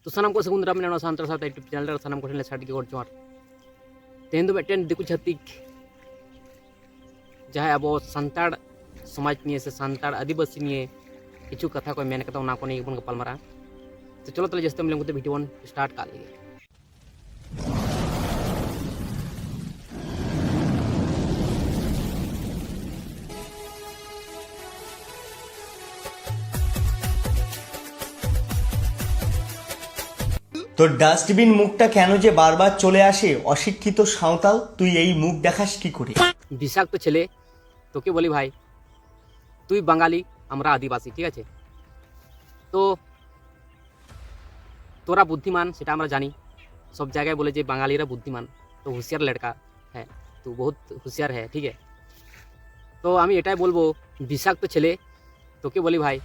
तो सामान को सगुन राम सांतर साथ यूट्यूब चैनल सामान को साड़ी के जोर तेहन दो मिट्टन दिकु छातिक जहाँ अब सानताड़ समाज निये से सानताड़ आदिवासी निये किछु कथा को मेन कथा को नहीं बन गपालमारा। तो चलो तले जैसे हम वीडियो बन स्टार्ट कर लिए। তো ডাস্টবিন মুখটা কেন যে বারবার চলে আসে অশিক্ষিত সাঁওতাল, তুই এই মুখ দেখাস কি করে? বিষাক্ত ছেলে, তোকে বলি ভাই, তুই বাঙালি, আমরা আদিবাসী, ঠিক আছে? তো তোরা বুদ্ধিমান সেটা আমরা জানি, সব জায়গায় বলে যে বাঙালিরা বুদ্ধিমান, তো হুঁশিয়ার লড়কা হ্যাঁ, তো বহুত হুঁশিয়ার হ্যাঁ, ঠিক আছে? তো আমি এটাই বলবো, বিষাক্ত ছেলে, তোকে বলি ভাই,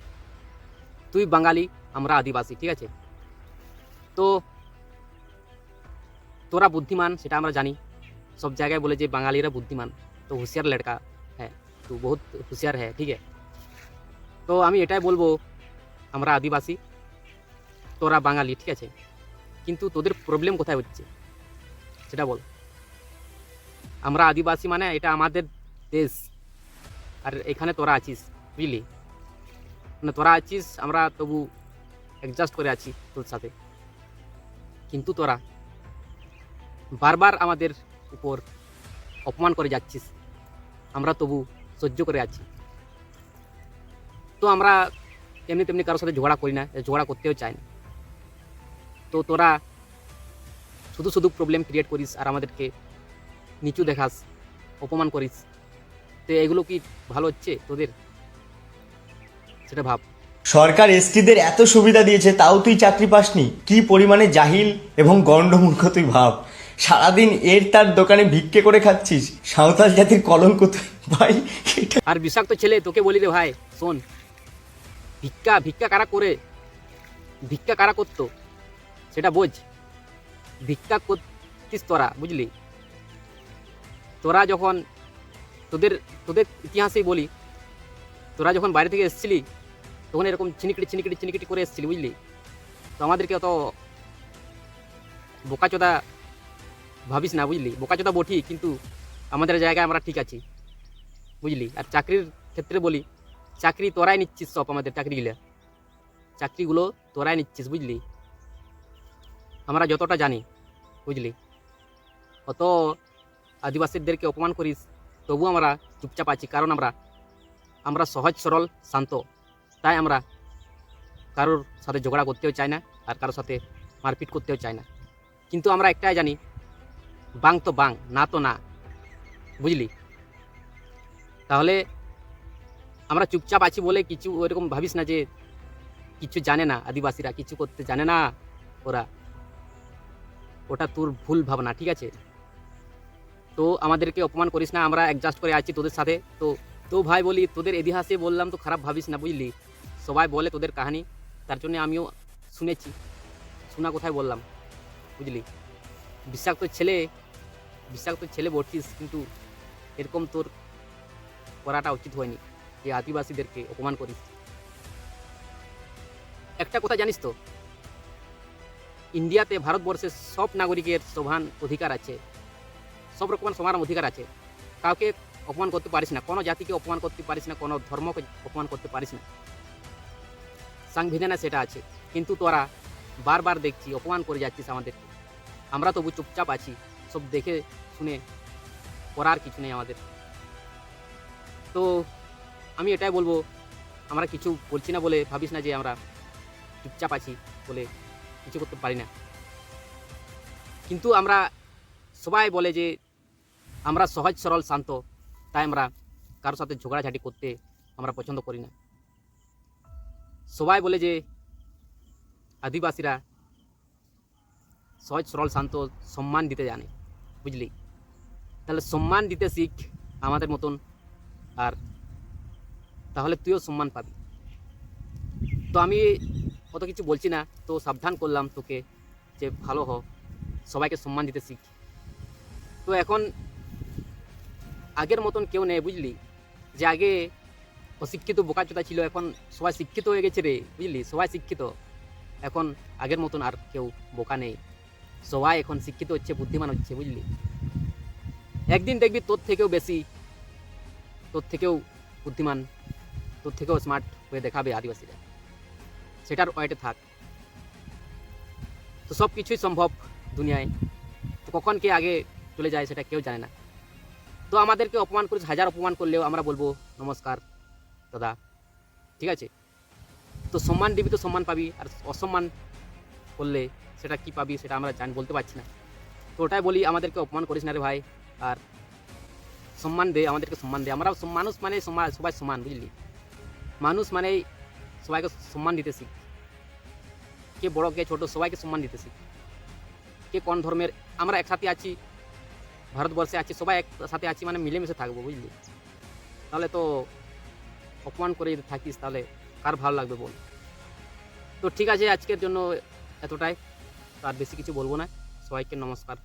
তুই বাঙালি, আমরা আদিবাসী, ঠিক আছে? তো তোরা বুদ্ধিমান সেটা আমরা জানি, সব জায়গায় বলে যে বাঙালিরা বুদ্ধিমান, তো হুঁশিয়ার লড়কা হ্যাঁ, তো বহুত হুঁশিয়ার হ্যাঁ, ঠিক আছে? তো আমি এটাই বলবো, আমরা আদিবাসী, তোরা বাঙালি, ঠিক আছে? কিন্তু তোদের প্রবলেম কোথায় হচ্ছে সেটা বল। আমরা আদিবাসী মানে এটা আমাদের দেশ, আর এখানে তোরা আছিস, বুঝলি? মানে তোরা আছিস, আমরা তবু অ্যাডজাস্ট করে আছি তোর সাথে, কিন্তু তোরা বারবার আমাদের উপর অপমান করে যাচ্ছিস, আমরা তবু সহ্য করে আছি। তো আমরা এমনি তেমনি কারোর সাথে ঝগড়া করি না, ঝগড়া করতেও চাই না। তো তোরা শুধু শুধু প্রবলেম ক্রিয়েট করিস আর আমাদেরকে নিচু দেখাস, অপমান করিস। তো এগুলো কি ভালো হচ্ছে তোদের? সেটা ভাব। সরকার এসটিদের এত সুবিধা দিয়েছে, তাও তুই চাকরি পাসনি। কি পরিমাণে জাহিল এবং গণ্ডমূর্খ তুই ভাব। সারাদিন এর তার দোকানে ভিক্ষে করে খাচ্ছিস, সাঁওতাল জাতির কলঙ্ক তুই ভাই। আর বিষাক্ত ছেলে, তোকে বলি রে ভাই, শোন, ভিক্ষা কারা করে, ভিক্ষা কারা করতো সেটা বোঝ। ভিক্ষা করতিস তোরা, বুঝলি? তোরা যখন তোদের ইতিহাসেই বলি, তোরা যখন বাইরে থেকে এসেছিলি তখন এরকম চিনিকিটি করে এসেছিলি, বুঝলি? তো আমাদেরকে অত বোকাচোদা ভাবিস না, বুঝলি? বোকাচোদা বটি, কিন্তু আমাদের জায়গায় আমরা ঠিক আছি, বুঝলি? আর চাকরির ক্ষেত্রে বলি, চাকরি তোরাই নিচ্ছিস, সব আমাদের চাকরিগুলো তোরাই নিচ্ছিস, বুঝলি? আমরা যতটা জানি, বুঝলি? অত আদিবাসীদেরকে অপমান করিস, তবু আমরা চুপচাপ আছি, কারণ আমরা সহজ সরল শান্ত, তাই আমরা কারোর সাথে ঝগড়া করতেও চাই না আর কারোর সাথে মারপিট করতেও চাই না। কিন্তু আমরা একটাই জানি, বাং তো বাং, না তো না, বুঝলি? তাহলে আমরা চুপচাপ আছি বলে কিছু ওইরকম ভাবিস না যে কিছু জানে না, আদিবাসীরা কিছু করতে জানে না, ওটা তোর ভুল ভাবনা, ঠিক আছে? তো আমাদেরকে অপমান করিস না, আমরা অ্যাডজাস্ট করে আছি তোদের সাথে। তো ভাই বলি, তোদের ইতিহাসে বললাম তো খারাপ ভাবিস না, বুঝলি? সবাই বলে তোদের কাহিনী, তার জন্য আমিও শুনেছি, শোনা কোথায় বললাম, বুঝলি? বিষাক্ত ছেলে বলছিস, কিন্তু এরকম তোর করাটা উচিত হয়নি যে আদিবাসীদেরকে অপমান করিস। একটা কথা জানিস তো, ইন্ডিয়াতে, ভারতবর্ষের সব নাগরিকের সমান অধিকার আছে, সব রকমের সমান অধিকার আছে। কাউকে অপমান করতে পারিস না, কোনো জাতিকে অপমান করতে পারিস না, কোনো ধর্মকে অপমান করতে পারিস না, সংবিধানে সেটা আছে। কিন্তু তোরা বারবার দেখছি অপমান করে যাচ্ছিস আমাদেরকে, আমরা তবু চুপচাপ আছি, সব দেখে শুনে করার কিছু নেই আমাদের। তো আমি এটাই বলবো, আমরা কিছু বলছি না বলে ভাবিস না যে আমরা চুপচাপ আছি বলে কিছু করতে পারি না। কিন্তু আমরা সবাই বলে যে আমরা সহজ সরল শান্ত, তাই আমরা কারোর সাথে ঝগড়াঝাটি করতে আমরা পছন্দ করি না। সবাই বলে যে আদিবাসীরা সহজ সরল শান্ত, সম্মান দিতে জানে, বুঝলি? তাহলে সম্মান দিতে শিখ আমাদের মতন, আর তাহলে তুইও সম্মান পাবি। তো আমি অত কিছু বলছি না, তো সাবধান করলাম তোকে যে ভালো হ, সবাইকে সম্মান দিতে শিখ। তো এখন আগের মতন কেউ নেই, বুঝলি? যে আগে অশিক্ষিত বোকাচোদা ছিল, এখন সবাই শিক্ষিত হয়ে গেছে রে, বুঝলি? সবাই শিক্ষিত, এখন আগের মতন আর কেউ বোকা নেই, সবাই এখন শিক্ষিত হচ্ছে, বুদ্ধিমান হচ্ছে, বুঝলি? একদিন দেখবি তোর থেকেও বেশি, তোর থেকেও বুদ্ধিমান, তোর থেকেও স্মার্ট হয়ে দেখাবে আদিবাসীরা, সেটার ওয়েটে থাক। তো সব কিছুই সম্ভব দুনিয়ায়, তো কখন কে আগে চলে যায় সেটা কেউ জানে না। তো আমাদেরকে অপমান করিস, হাজার অপমান করলেও আমরা বলবো নমস্কার দাদা, ঠিক আছে? তো সম্মান দিবি তো সম্মান পাবি, আর অসম্মান করলে সেটা কি পাবি সেটা আমরা বলতে পারছি না। তো ওটাই বলি, আমাদেরকে অপমান করিস না রে ভাই, আর সম্মান দে, আমাদেরকে সম্মান দে। আমরা মানুষ মানে সবাই সমান, বুঝলি? মানুষ মানে সবাইকে সম্মান দিতে শিখ, কে বড় কে ছোট সবাইকে সম্মান দিতে শিখ। কে কোন ধর্মের, আমরা একসাথে আছি, ভারতবর্ষে আছি, সবাই একসাথে আছি, মানে মিলেমিশে থাকবো, বুঝলি? তাহলে তো অপমান করে যদি থাকিস তাহলে কার ভালো লাগবে বল? তো ঠিক আছে, আজকের জন্য এতটাই, তো আর বেশি কিছু বলবো না। সবাইকে নমস্কার।